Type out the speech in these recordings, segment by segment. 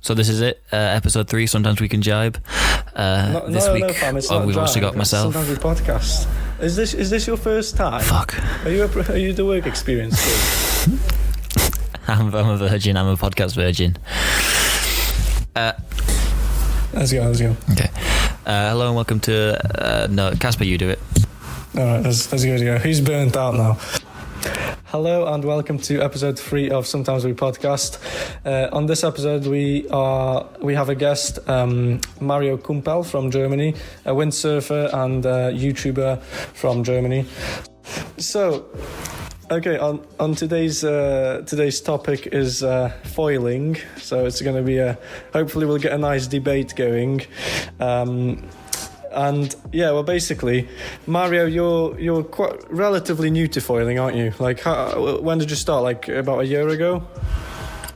So this is it, episode 3. Sometimes we can jibe. This week, fam, it's we've also got myself. Sometimes we podcast. Is this your first time? Fuck. Are you the work experience too? I'm a virgin. I'm a podcast virgin. Let's go. Okay. Hello and welcome to. No, Casper, you do it. All right, let's go. Who's burnt out now? Hello and welcome to episode 3 of Sometimes We Podcast. On this episode, we have a guest, Mario Kümpel from Germany, a windsurfer and a YouTuber from Germany. So, okay, on today's topic is foiling. So it's going to be hopefully we'll get a nice debate going. And yeah, well, basically, Mario, you're quite relatively new to foiling, aren't you? Like, when did you start? Like about a year ago?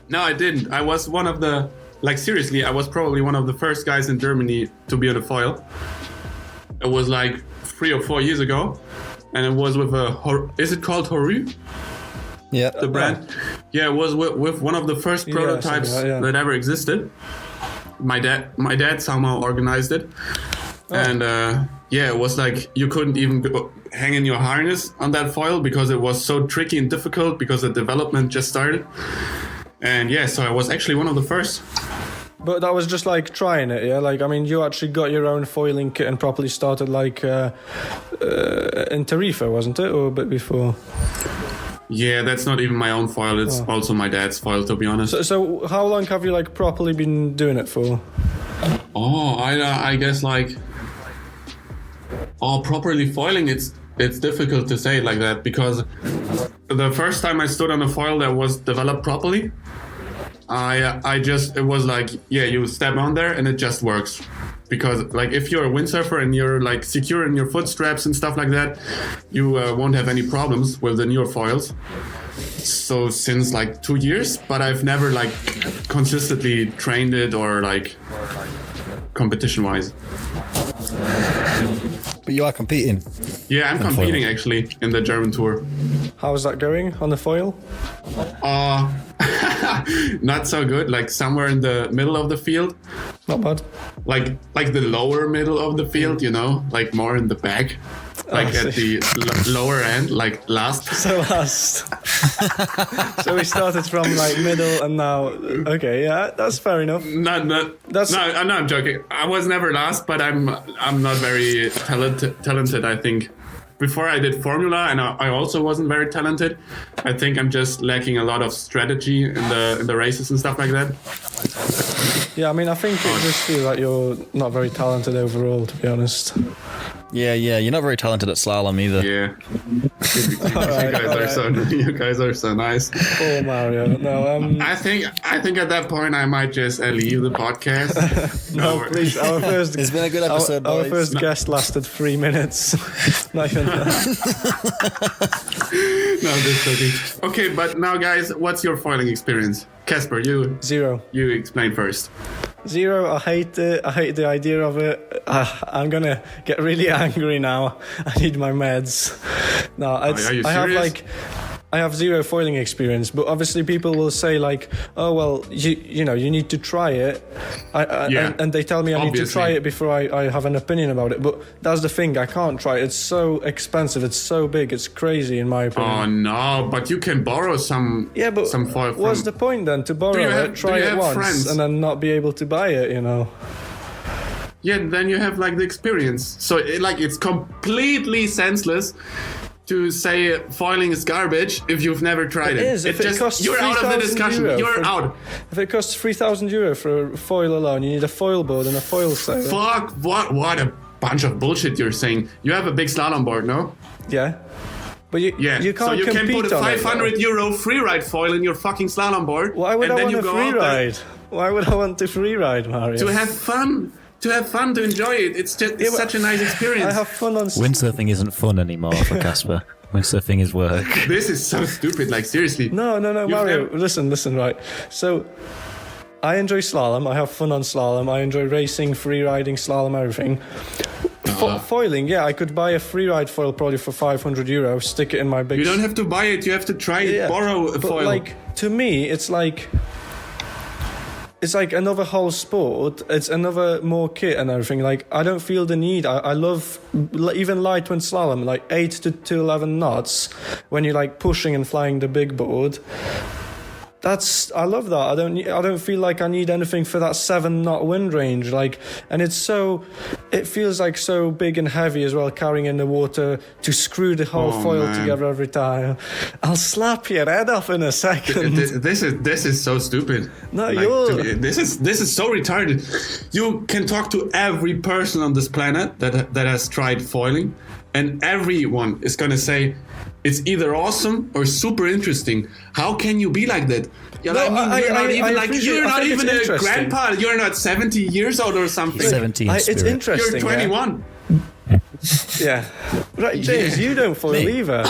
No, I didn't. I was one of the, seriously, I was probably one of the first guys in Germany to be on a foil. It was like 3 or 4 years ago, and it was with is it called Horu? Yeah. The brand. Yeah, it was with one of the first prototypes that ever existed. My dad somehow organized it. Oh. And it was like you couldn't even hang in your harness on that foil because it was so tricky and difficult because the development just started. And yeah, so I was actually one of the first. But that was just like trying it, yeah? Like, I mean, you actually got your own foiling kit and properly started like in Tarifa, wasn't it? Or a bit before? Yeah, that's not even my own foil. It's also my dad's foil, to be honest. So how long have you like properly been doing it for? Oh, I guess like... Oh, properly foiling, it's difficult to say it like that because the first time I stood on a foil that was developed properly, it was like, yeah, you step on there and it just works. Because like if you're a windsurfer and you're like secure in your foot straps and stuff like that, you won't have any problems with the newer foils. So since like 2 years, but I've never like consistently trained it or like competition wise. But you are competing. Yeah, I'm competing actually in the German tour. How's that going on the foil? Not so good. Like somewhere in the middle of the field. Not bad. Like the lower middle of the field, you know, like more in the back. Like at the lower end, like last. So last. So we started from like middle and now. Okay, yeah, that's fair enough. No, I'm joking. I was never last, but I'm not very talented. I think. Before I did Formula, and I also wasn't very talented. I think I'm just lacking a lot of strategy in the races and stuff like that. Yeah, I mean, I think it just feels like you're not very talented overall, to be honest. Yeah, you're not very talented at slalom either. Yeah. You guys are so nice. Poor Mario. No, I think at that point I might just leave the podcast. No, please. It's been a good episode, Our boys. first guest lasted 3 minutes. Not even that. No, just joking. Okay, but now, guys, what's your foiling experience? Casper, you 0. You explain first. 0. I hate it. I hate the idea of it. I'm gonna get really angry now. I need my meds. No, Are you serious? I have 0 foiling experience, but obviously people will say like, oh well, you know, you need to try it, and they tell me I need to try it before I have an opinion about it. But that's the thing, I can't try it. It's so expensive. It's so big. It's crazy in my opinion. Oh no! But you can borrow some. Yeah, but some foil. What's the point then to borrow it, try it once, friends? And then not be able to buy it? You know. Yeah, then you have like the experience. So it's completely senseless to say foiling is garbage if you've never tried it. It is. If it costs you're out of the discussion. You're out. If it costs €3,000 for a foil alone, you need a foil board and a foil sail. Fuck! What a bunch of bullshit you're saying. You have a big slalom board, no? Yeah. But you can't so you can put a €500 freeride foil in your fucking slalom board. Why would I want a freeride? Why would I want to freeride, Mario? To have fun. To enjoy it. It's just such a nice experience. I have fun on... Windsurfing isn't fun anymore for Casper. Windsurfing is work. This is so stupid, like seriously. No, Mario, listen, right. So, I enjoy slalom, I have fun on slalom, I enjoy racing, free riding, slalom, everything. Foiling, yeah, I could buy a freeride foil probably for €500, stick it in my big... You don't have to buy it, you have to try it, borrow a foil. Like, to me, it's like... it's like another whole sport. It's another more kit and everything. Like, I don't feel the need. I love even light wind slalom, like 8 to 11 knots when you're like pushing and flying the big board. I love that. I don't feel like I need anything for that 7-knot wind range. Like, and it feels like so big and heavy as well, carrying in the water to screw the whole foil together every time. I'll slap your head off in a second. This is so stupid. No, like, this is so retarded. You can talk to every person on this planet that has tried foiling, and everyone is gonna say it's either awesome or super interesting. How can you be like that? You're not even a grandpa. You're not 70 years old or something. 70 It's interesting. You're 21. Yeah. Right, James, you don't foil either.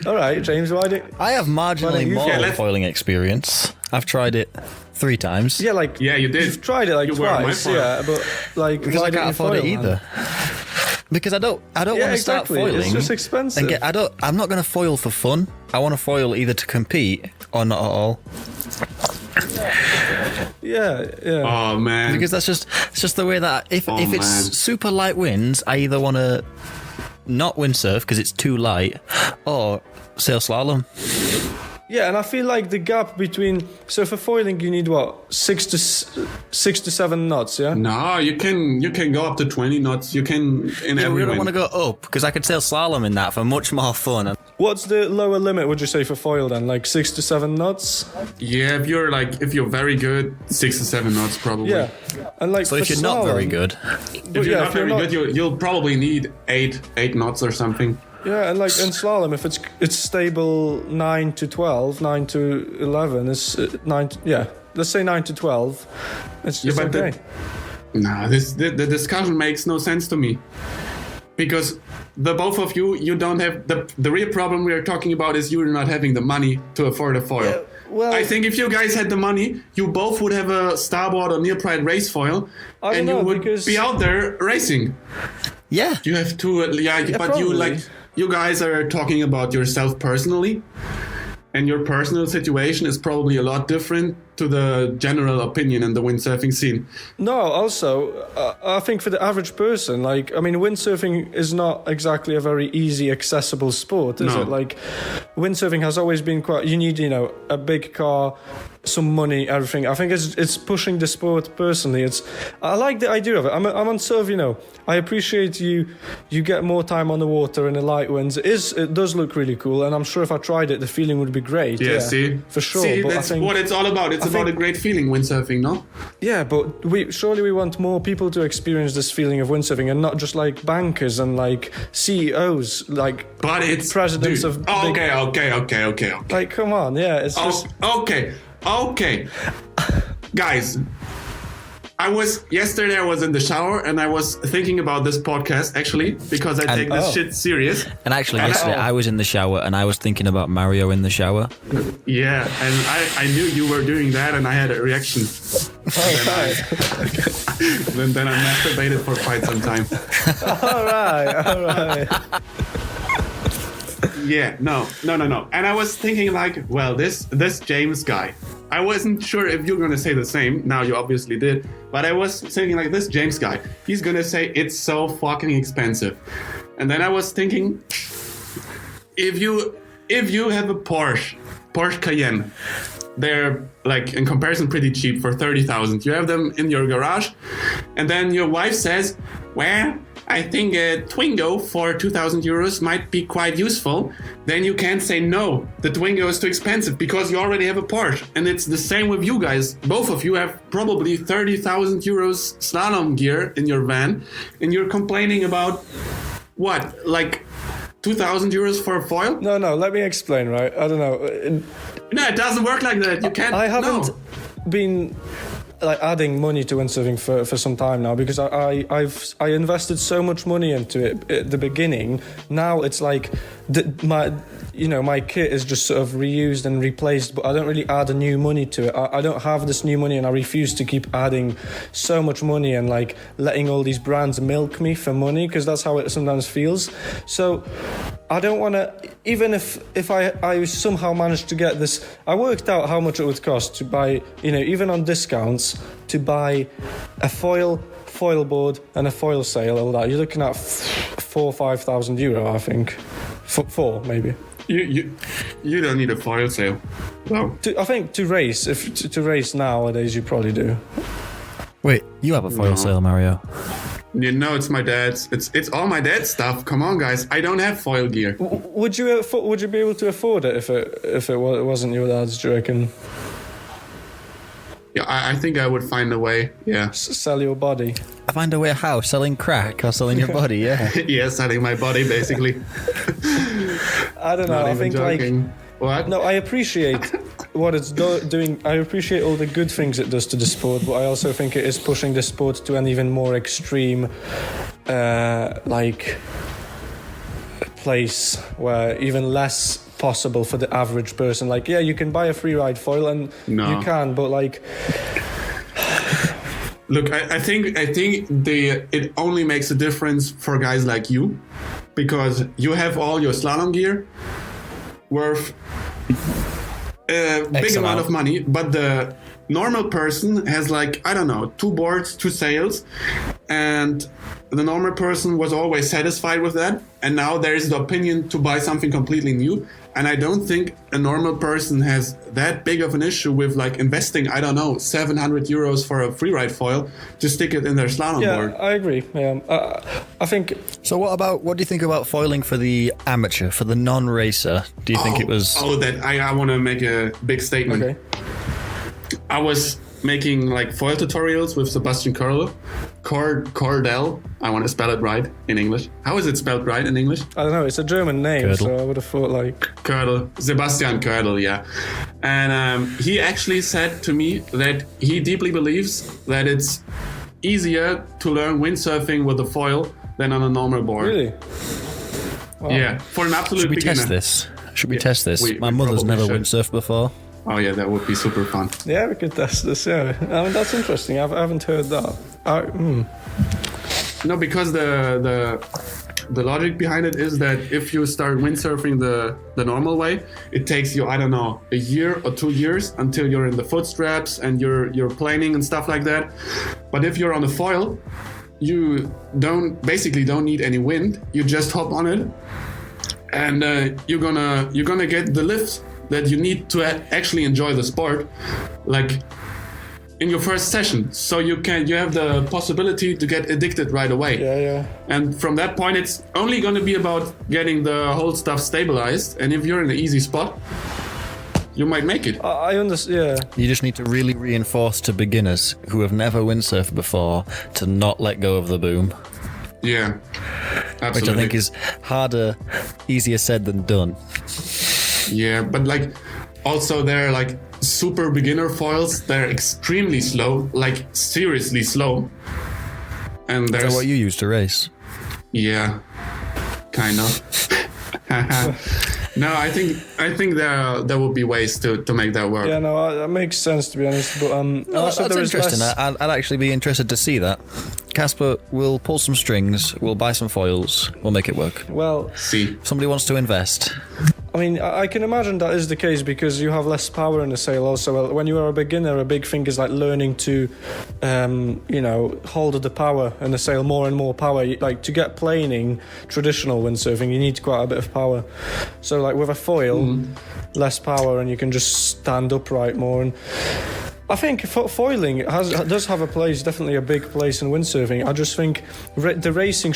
All right, James, why do I have marginally more foiling experience. I've tried it 3 times. Yeah, like you did. You've tried it like twice, yeah, but like because I can't afford it either. Because I don't want to start foiling. It's just expensive. I'm not going to foil for fun. I want to foil either to compete or not at all. Yeah. Oh man. Because it's just the way that if it's super light winds, I either want to not windsurf because it's too light, or sail slalom. Yeah, and I feel like the gap between... So for foiling, you need, what, 6 to 7 knots, yeah? No, you can go up to 20 knots. You can in every wind. I don't want to go up, because I could sail slalom in that for much more fun. What's the lower limit, would you say, for foil then? Like 6 to 7 knots? Yeah, if you're very good, 6 to 7 knots probably. Yeah. And like so if you're not very good... If you're not very good, you'll probably need 8 knots or something. Yeah, and like in slalom, if it's stable 9 to 12, 9 to 11, it's 9 to, yeah, let's say 9 to 12, it's okay. The discussion makes no sense to me. Because the both of you don't have, the real problem we are talking about is you're not having the money to afford a foil. Yeah, well, I think if you guys had the money, you both would have a starboard or near pride race foil, and you would be out there racing. Yeah. You have to, but probably. You guys are talking about yourself personally, and your personal situation is probably a lot different to the general opinion in the windsurfing scene. No, also, I think for the average person, like, I mean, windsurfing is not exactly a very easy, accessible sport, is it? Like, windsurfing has always been quite, you need, a big car, some money, everything. I think it's pushing the sport personally. I like the idea of it. I'm on surf, I appreciate you get more time on the water in the light winds. It does look really cool, and I'm sure if I tried it, the feeling would be great. Yeah, see? For sure. See, but that's what it's all about. It's about a great feeling, windsurfing, no? Yeah, but we want more people to experience this feeling of windsurfing, and not just like bankers and like CEOs, like but it's presidents of big... Okay. Like, come on, yeah, it's just... Okay. Guys, yesterday I was in the shower and I was thinking about this podcast, actually, because I take this shit serious. And actually, yesterday I was in the shower and I was thinking about Mario in the shower. Yeah, and I knew you were doing that and I had a reaction. Then I masturbated for quite some time. All right. Yeah, no. And I was thinking like, well, this James guy, I wasn't sure if you're going to say the same. Now you obviously did. But I was thinking like, this James guy, he's going to say it's so fucking expensive. And then I was thinking, if you have a Porsche Cayenne, they're like in comparison pretty cheap for 30,000. You have them in your garage. And then your wife says, well, I think a Twingo for 2,000 euros might be quite useful. Then you can't say no, the Twingo is too expensive because you already have a Porsche. And it's the same with you guys. Both of you have probably 30,000 euros slalom gear in your van. And you're complaining about what, like 2,000 euros for a foil? No, let me explain, right? I don't know. No, it doesn't work like that. You can't. I haven't been... like adding money to windsurfing for some time now, because I invested so much money into it at the beginning. Now it's like my kit is just sort of reused and replaced, but I don't really add a new money to it. I don't have this new money, and I refuse to keep adding so much money and like letting all these brands milk me for money, because that's how it sometimes feels. So I don't want to, even if I somehow managed to get this, I worked out how much it would cost to buy, even on discounts, to buy a foil board and a foil sail, all that. You're looking at 4,000 or 5,000 euro, I think. Four, maybe. You don't need a foil sail. No. I think to race, to race nowadays, you probably do. Wait, you have a foil sail, Mario? It's my dad's. It's all my dad's stuff. Come on, guys. I don't have foil gear. Would you be able to afford it if it wasn't your dad's? Do you reckon? Yeah, I think I would find a way. Yeah. Sell your body. Find a way how? Selling crack or selling your body? Yeah. Yeah, selling my body basically. I don't know. Not I think joking. like. What? No, I appreciate what it's doing. I appreciate all the good things it does to the sport, but I also think it is pushing the sport to an even more extreme, place where even less possible for the average person. Like, yeah, you can buy a free ride foil, and you can, but like. Look, I think it only makes a difference for guys like you, because you have all your slalom gear worth a big amount of money, but the normal person has like, I don't know, 2 boards, 2 sails, and the normal person was always satisfied with that, and now there is the opinion to buy something completely new. And I don't think a normal person has that big of an issue with like investing, I don't know, 700 euros for a freeride foil to stick it in their slalom board. Yeah, I agree. I think. So what do you think about foiling for the amateur, for the non-racer? Do you think it was? I want to make a big statement. Okay. I was making like foil tutorials with Sebastian Cordell. I want to spell it right in English. How is it spelled right in English? I don't know. It's a German name, Kördel. so I would have thought like Kördel. Sebastian Kördel, yeah. And he actually said to me that he deeply believes that it's easier to learn windsurfing with a foil than on a normal board. Really? Wow. Yeah, for an absolute beginner. Should we test this? We My mother's probably never should. windsurfed before. Oh yeah, that would be super fun. Yeah, we could test this. Yeah, I mean that's interesting. I haven't heard that. No, because the logic behind it is that if you start windsurfing the normal way, it takes you, I don't know, a year or 2 years until you're in the foot straps and you're planing and stuff like that. But if you're on a foil, you don't need any wind. You just hop on it, and you're gonna get the lift that you need to actually enjoy the sport, like in your first session. So you have the possibility to get addicted right away. Yeah. And from that point, it's only going to be about getting the whole stuff stabilized. And if you're in an easy spot, you might make it. I understand. Yeah. You just need to really reinforce to beginners who have never windsurfed before to not let go of the boom. Yeah, absolutely. Which I think is easier said than done. Yeah, but like also they're like super beginner foils. They're extremely slow, like seriously slow. And there's Is that what you use to race? Yeah, kind of. No, I think there will be ways to make that work. Yeah, no, that makes sense to be honest. But also that's interesting. I'd actually be interested to see that. Casper, we'll pull some strings, we'll buy some foils, we'll make it work. Well, See, Somebody wants to invest. I mean, I can imagine that is the case because you have less power in the sail also. Well, when you are a beginner, a big thing is like learning to, hold the power in the sail, more and more power. Like to get planing, traditional windsurfing, you need quite a bit of power. So like with a foil, less power and you can just stand upright more. And I think foiling does have a place, definitely a big place in windsurfing. I just think the racing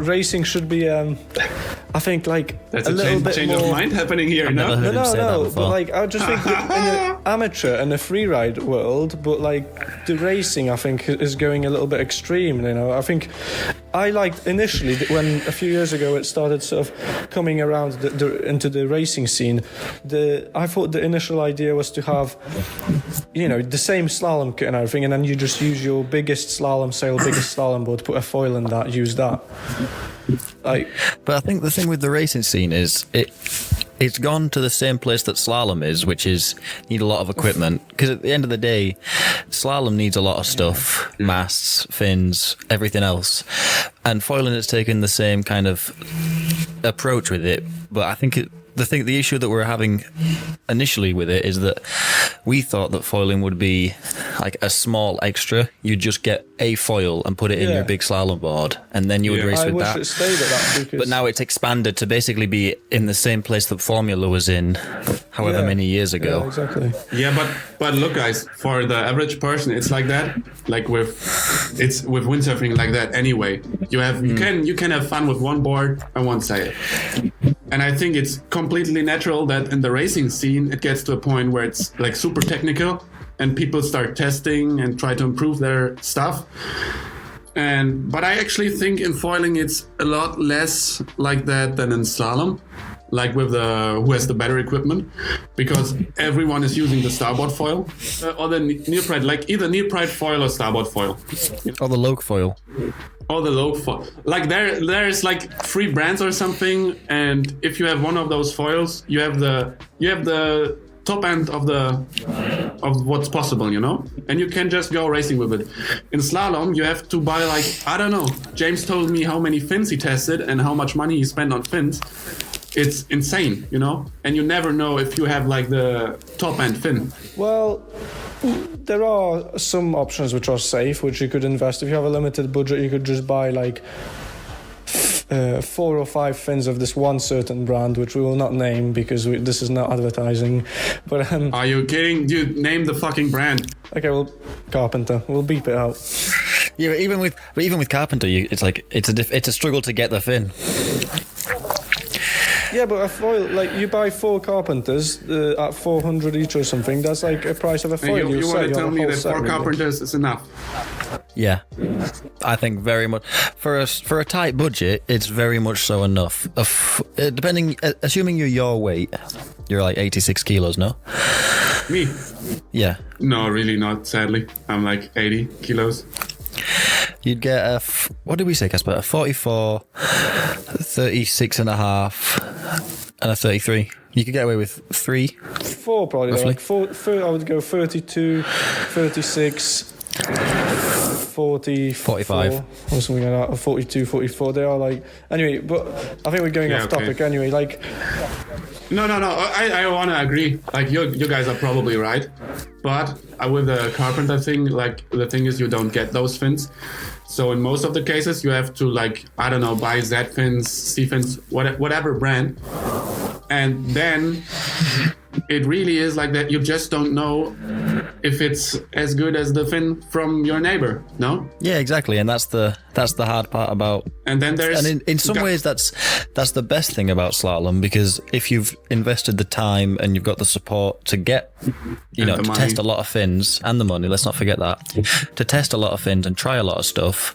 racing should be, I think like that's a little bit change more of mind happening here. I've never heard him say that No, before. but like I just think in the amateur and the freeride world, but like the racing, I think is going a little bit extreme. I think I liked initially when a few years ago it started sort of coming around into the racing scene. I thought the initial idea was to have the same slalom kit and everything, and then you just use your biggest slalom sail, biggest slalom board, put a foil in that, use that. But I think the thing with the racing scene is it's gone to the same place that slalom is, which is need a lot of equipment. Because at the end of the day, slalom needs a lot of stuff, masts, fins, everything else. And foiling has taken the same kind of approach with it. But I think the issue that we're having initially with it is that we thought that foiling would be like a small extra. You'd just get a foil and put it in your big slalom board, and then you would race with that. I wish it stayed at that, but now it's expanded to basically be in the same place that Formula was in however many years ago. Yeah, exactly. Yeah, but look, guys, for the average person, it's like that. Like with windsurfing, like that. Anyway, you can have fun with one board and one sail. And I think it's completely natural that in the racing scene, it gets to a point where it's like super technical and people start testing and try to improve their stuff. But I actually think in foiling, it's a lot less like that than in slalom, like with who has the better equipment, because everyone is using the starboard foil or the near-pride, like either near-pride foil or starboard foil. Or the Loke foil. Or the low foil. Like there's like 3 brands or something, and if you have one of those foils, you have the top end of what's possible, and you can just go racing with it. In slalom, you have to buy like, I don't know, James told me how many fins he tested and how much money he spent on fins. It's insane, and you never know if you have like the top end fin. Well, there are some options which are safe, which you could invest. If you have a limited budget, you could just buy like 4 or 5 fins of this one certain brand, which we will not name because this is not advertising. But are you kidding? Dude, name the fucking brand. Okay, well, Carpenter. We'll beep it out. Yeah, but even with Carpenter, it's a struggle to get the fin. Yeah, but a foil, like you buy 4 Carpenters at 400 each or something. That's like a price of a foil. You want to tell me that 4 Carpenters is enough? Yeah, I think very much for a tight budget, it's very much so enough. Assuming you're your weight, you're like 86 kilos, no? Me? Yeah. No, really not. Sadly, I'm like 80 kilos. You'd get what did we say, Casper? A 44, 36 and a half, and a 33. You could get away with 4 probably. Like 4, I would go 32, 36, 40, 45 or something like that, or 42, 44. They are like, anyway, but I think we're going off topic anyway. Like, no. I want to agree. Like you guys are probably right, but with the Carpenter thing, like the thing is you don't get those fins. So in most of the cases, you have to like, I don't know, buy Z fins, C fins, whatever brand, and then it really is like that. You just don't know if it's as good as the fin from your neighbor. No? Yeah, exactly, and that's the hard part about. And then there's, and in some ways that's the best thing about slalom, because if you've invested the time and you've got the support to get, to test a lot of fins and the money. Let's not forget that to test a lot of fins and try a lot of stuff,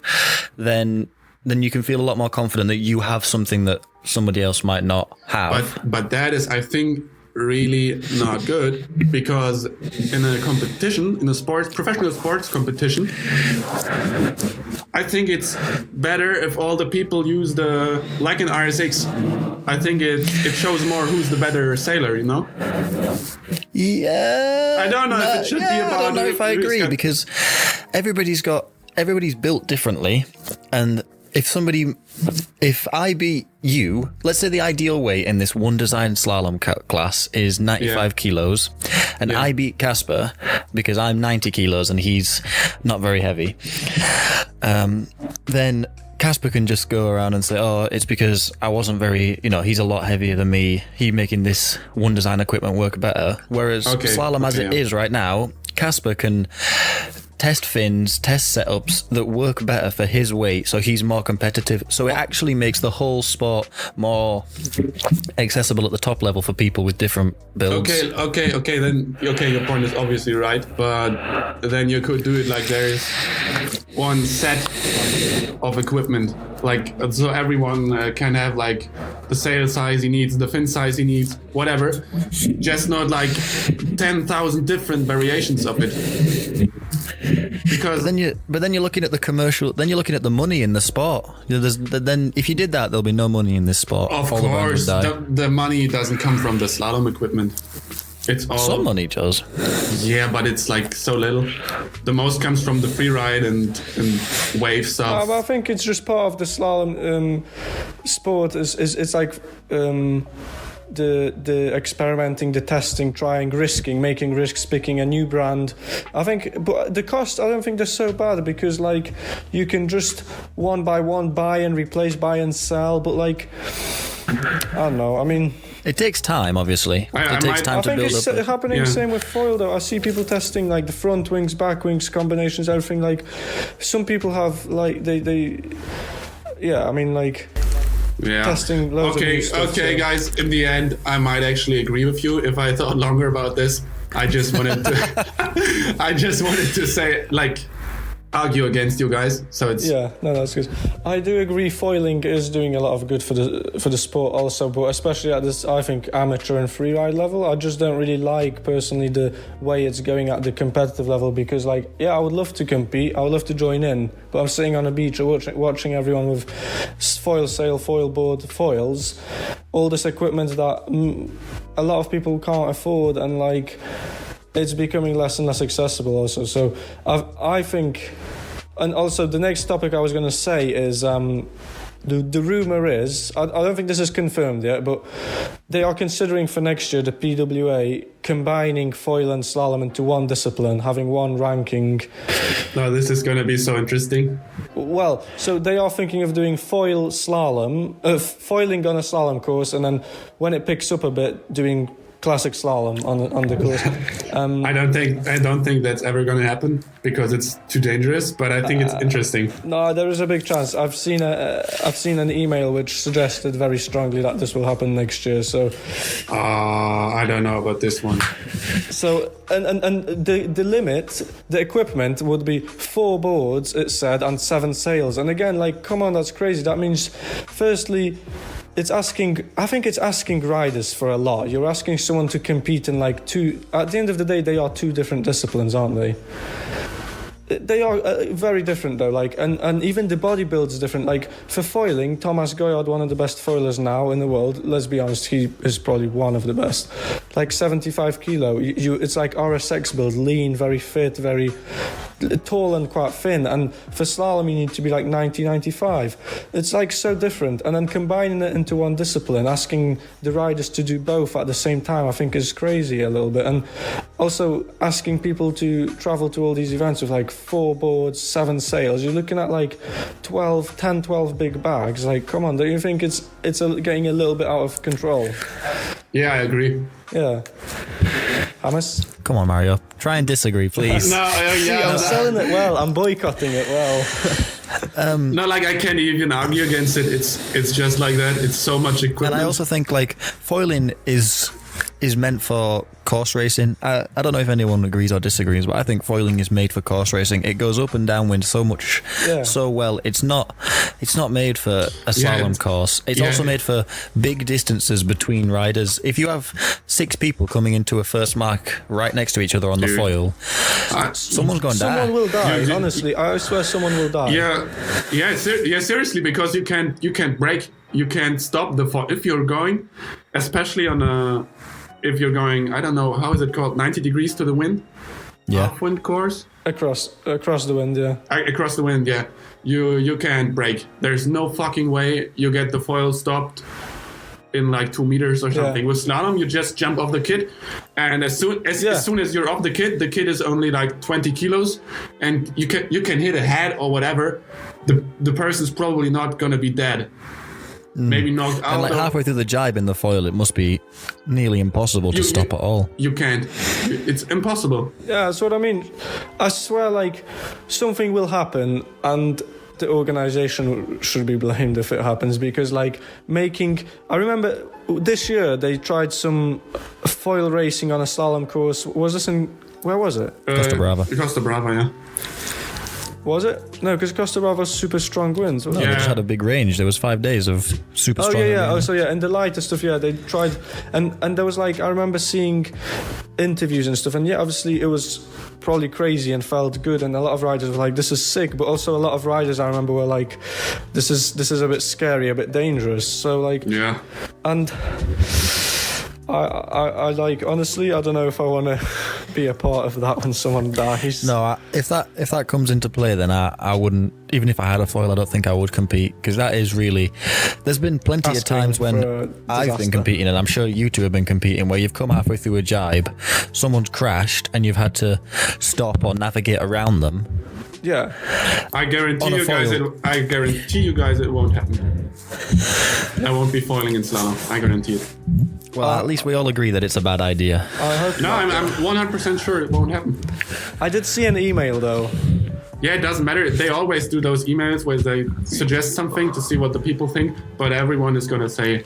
then you can feel a lot more confident that you have something that somebody else might not have. But that is, I think, really not good, because in a competition, in a professional sports competition, I think it's better if all the people use like in RSX, I think it shows more who's the better sailor, Yeah. I don't know if it should be about. I don't know if I agree, because everybody's built differently, and if I beat you, let's say the ideal weight in this one design slalom class is 95 kilos, and I beat Casper because I'm 90 kilos and he's not very heavy, then Casper can just go around and say, oh, it's because I wasn't very, he's a lot heavier than me, he making this one design equipment work better. Whereas slalom as it is right now, Casper can test fins, test setups that work better for his weight, so he's more competitive. So it actually makes the whole sport more accessible at the top level for people with different builds. Okay. Then your point is obviously right, but then you could do it like there is one set of equipment, like so everyone can have like the sail size he needs, the fin size he needs, whatever. Just not like 10,000 different variations of it. Because but then you're looking at the commercial. Then you're looking at the money in the sport. Then if you did that, there'll be no money in this sport. Of course, the money doesn't come from the slalom equipment. It's all some money does. Yeah, but it's like so little. The most comes from the free ride and wave stuff. I think it's just part of the slalom sport. It's like. The experimenting, the testing, trying, risking, making risks, picking a new brand. I think, but the cost, I don't think they're so bad because like you can just one by one buy and replace, buy and sell. But like, I don't know. I mean, it takes time, obviously. It takes time to build up. I think it's happening same with foil though. I see people testing like the front wings, back wings, combinations, everything. Like some people have like they yeah. I mean like. Yeah. Testing loads of new stuff, guys. In the end, I might actually agree with you. If I thought longer about this, I just wanted to say like argue against you guys. So it's that's good. I do agree. Foiling is doing a lot of good for the sport also, but especially at this, I think, amateur and freeride level. I just don't really like personally the way it's going at the competitive level because, like, I would love to compete. I would love to join in, but I'm sitting on a beach watching everyone with foil sail, foil board, foils, all this equipment that a lot of people can't afford, and like. It's becoming less and less accessible also. So I think, and also the next topic I was going to say is the rumor is, I don't think this is confirmed yet, but they are considering for next year, the PWA, combining foil and slalom into one discipline, having one ranking. No, this is going to be so interesting. Well, so they are thinking of doing foil slalom, foiling on a slalom course, and then when it picks up a bit, doing classic slalom on the course. I don't think that's ever going to happen because it's too dangerous. But I think it's interesting. No, there is a big chance. I've seen an email which suggested very strongly that this will happen next year. So, I don't know about this one. So and the limit, the equipment would be 4 boards. It said and 7 sails. And again, like, come on, that's crazy. That means, firstly. I think it's asking riders for a lot. You're asking someone to compete in like at the end of the day, they are 2 different disciplines, aren't they? They are very different though, like, and even the body build is different. Like for foiling, Thomas Goyard, one of the best foilers now in the world, let's be honest, he is probably one of the best. Like 75 kilo, it's like RSX build, lean, very fit, very tall and quite thin. And for slalom, you need to be like 90, 95. It's like so different. And then combining it into one discipline, asking the riders to do both at the same time, I think is crazy a little bit. And also asking people to travel to all these events with like 4 boards, 7 sails. You're looking at like 12 big bags. Like, come on, don't you think it's getting a little bit out of control? Yeah, I agree. Yeah. Hamas? Come on, Mario. Try and disagree, please. I'm selling it well. I'm boycotting it well. No, like I can't even argue against it. It's just like that. It's so much equipment. And I also think like foiling is meant for course racing. I don't know if anyone agrees or disagrees, but I think foiling is made for course racing. It goes up and downwind so well. It's not made for a slalom course. It's also made for big distances between riders. If you have 6 people coming into a first mark right next to each other on the foil, someone's going to die. Someone will die. Honestly, I swear someone will die. Seriously, because you can't brake. You can't stop the foil if you're going, especially if you're going, I don't know, how is it called, 90 degrees to the wind? Yeah. Off-wind course? Across the wind, yeah. Across the wind, yeah. You can't brake. There's no fucking way you get the foil stopped in like 2 meters or something. With slalom, you just jump off the kit, and as soon as you're off the kit is only like 20 kilos, and you can hit a head or whatever. The person's probably not gonna be dead. maybe knocked out. And like halfway through the gybe in the foil, it must be nearly impossible to stop at all. You can't. It's impossible. Yeah, that's what I mean. I swear, like, something will happen, and the organization should be blamed if it happens, because, like, I remember this year they tried some foil racing on a slalom course. Was this where was it? Costa Brava. Costa Brava, yeah. Was it? No, because Costa Brava's super strong winds. No, they just had a big range. There was 5 days of super strong. And the lighter stuff, they tried, and there was, like, I remember seeing interviews and stuff, and obviously it was probably crazy and felt good, and a lot of riders were like, this is sick, but also a lot of riders I remember were like, this is a bit scary, a bit dangerous. So, like, yeah. And I like, honestly, I don't know if I want to be a part of that when someone dies. No, if that comes into play, then I wouldn't. Even if I had a foil, I don't think I would compete, because that is really. There's been plenty of times when I've been competing, and I'm sure you two have been competing, where you've come halfway through a gybe, someone's crashed, and you've had to stop or navigate around them. Yeah, I guarantee you guys it won't happen. I won't be foiling in slalom. I guarantee it. Well, at least we all agree that it's a bad idea. I hope not. I'm 100% sure it won't happen. I did see an email though. Yeah, it doesn't matter. They always do those emails where they suggest something to see what the people think, but everyone is going to say,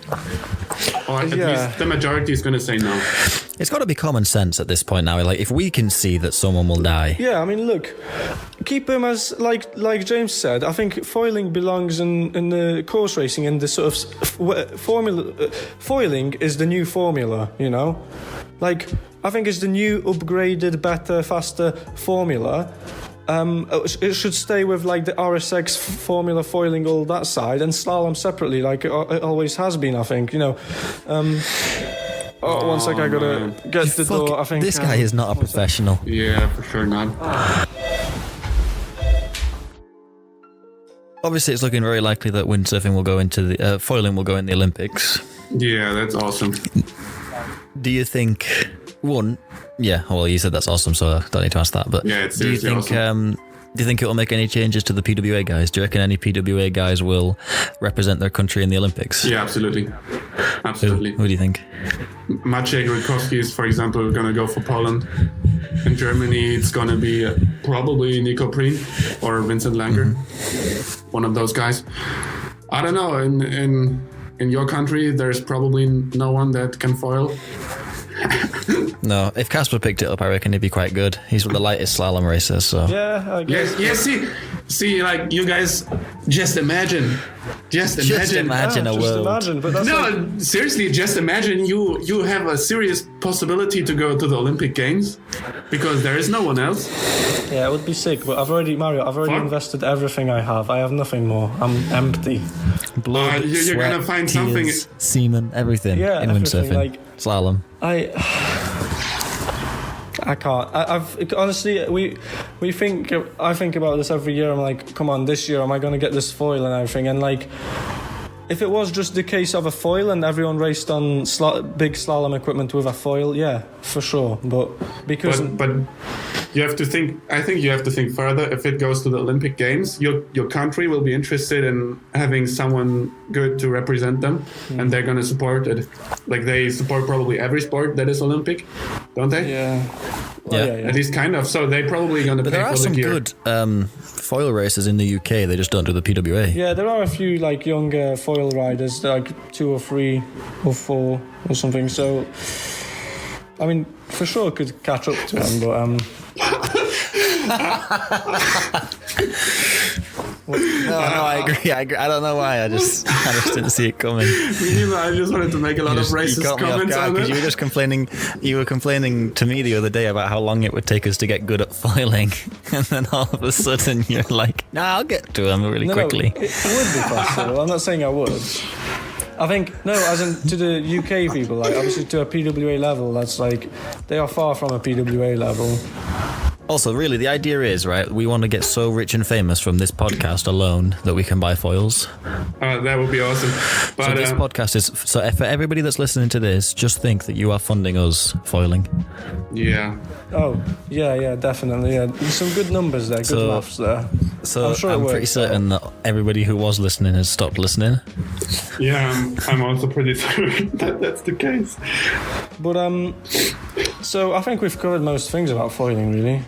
or at least the majority is going to say no. It's got to be common sense at this point now. Like, if we can see that someone will die. Yeah, I mean, look, keep them as, like James said, I think foiling belongs in the course racing, and the sort of formula. Foiling is the new formula, you know? Like, I think it's the new, upgraded, better, faster formula. It should stay with, like, the RSX formula, foiling, all that side, and slalom separately, like it always has been, I think, you know. One sec, I gotta get the door. I think this guy is not a professional. Yeah, for sure not. Obviously, it's looking very likely that windsurfing will go into the foiling will go in the Olympics. Yeah, that's awesome. Do you think one? Yeah, well, you said that's awesome, so I don't need to ask that. But yeah, it's do you think awesome. Do you think it will make any changes to the PWA guys? Do you reckon any PWA guys will represent their country in the Olympics? Yeah, absolutely. Absolutely. Who do you think? Maciej Grudkowski is, for example, going to go for Poland. In Germany, it's going to be probably Nico Prien or Vincent Langer. Mm-hmm. One of those guys. I don't know. In your country, there's probably no one that can foil. No, if Casper picked it up, I reckon he'd be quite good. He's the lightest slalom racer, so. Yeah, I guess. Yes, see, like, you guys, just imagine. Just imagine a world. Seriously, just imagine you have a serious possibility to go to the Olympic Games, because there is no one else. Yeah, it would be sick, but I've already invested everything I have. I have nothing more. I'm empty. Blood, you're sweat, gonna find tears, something. Semen, everything in windsurfing, like, slalom. I can't. I've honestly, I think about this every year. I'm like, come on, this year, am I going to get this foil and everything? And, like, if it was just the case of a foil and everyone raced on big slalom equipment with a foil, yeah, for sure. But because you have to think. I think you have to think further. If it goes to the Olympic Games, your country will be interested in having someone good to represent them, and they're gonna support it. Like, they support probably every sport that is Olympic, don't they? Yeah. Well, yeah. At least kind of. So they're probably gonna pay for the gear. There are some good foil racers in the UK. They just don't do the PWA. Yeah, there are a few, like, younger foil riders, like 2 or 3 or 4 or something. So, I mean, for sure could catch up to them, but No, I agree. I don't know why. I just didn't see it coming. I just wanted to make a lot of racist comments on it. You were just complaining. You were complaining to me the other day about how long it would take us to get good at foiling, and then all of a sudden you're like, "Nah, I'll get to them really quickly." No, it would be possible. I'm not saying I would. I think, no, as in to the UK people, like, obviously to a PWA level, that's like, they are far from a PWA level. Also, really, the idea is, right, we want to get so rich and famous from this podcast alone that we can buy foils. That would be awesome. But, so this podcast is... So for everybody that's listening to this, just think that you are funding us foiling. Yeah. Oh, yeah, definitely. Yeah, there's some good numbers there, good maths there. So I'm pretty certain that everybody who was listening has stopped listening. Yeah, I'm also pretty certain that that's the case. But, so I think we've covered most things about foiling, really.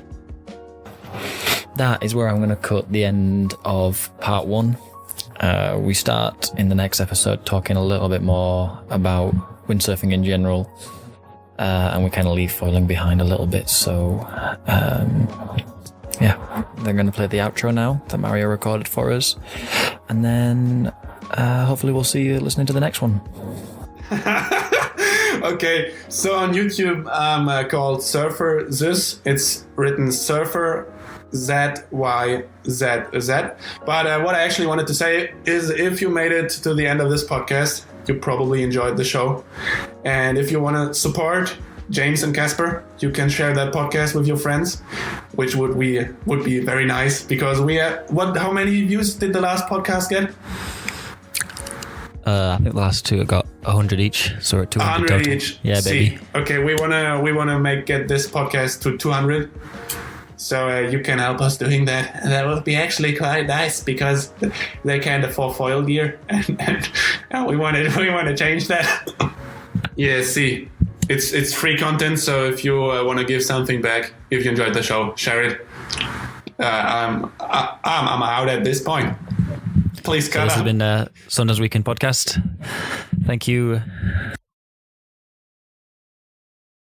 That is where I'm going to cut the end of part 1. We start in the next episode talking a little bit more about windsurfing in general, and we kind of leave foiling behind a little bit. So, yeah, they're going to play the outro now that Mario recorded for us, and then hopefully we'll see you listening to the next one. Okay, so on YouTube, I'm called Surferzyzz. It's written Surfer ZYZZ. But what I actually wanted to say is, if you made it to the end of this podcast, you probably enjoyed the show. And if you want to support James and Casper, you can share that podcast with your friends, which would be very nice, because how many views did the last podcast get? I think the last 2 got 100 each, so we're at 200 100 total. each. Yeah, baby. Okay, we wanna get this podcast to 200. So you can help us doing that. And that would be actually quite nice, because they can't afford foil gear, and we want to change that. Yeah, see, it's free content. So if you want to give something back, if you enjoyed the show, share it. I'm out at this point. Please cut. So this has been Sundowns Weekend podcast. Thank you.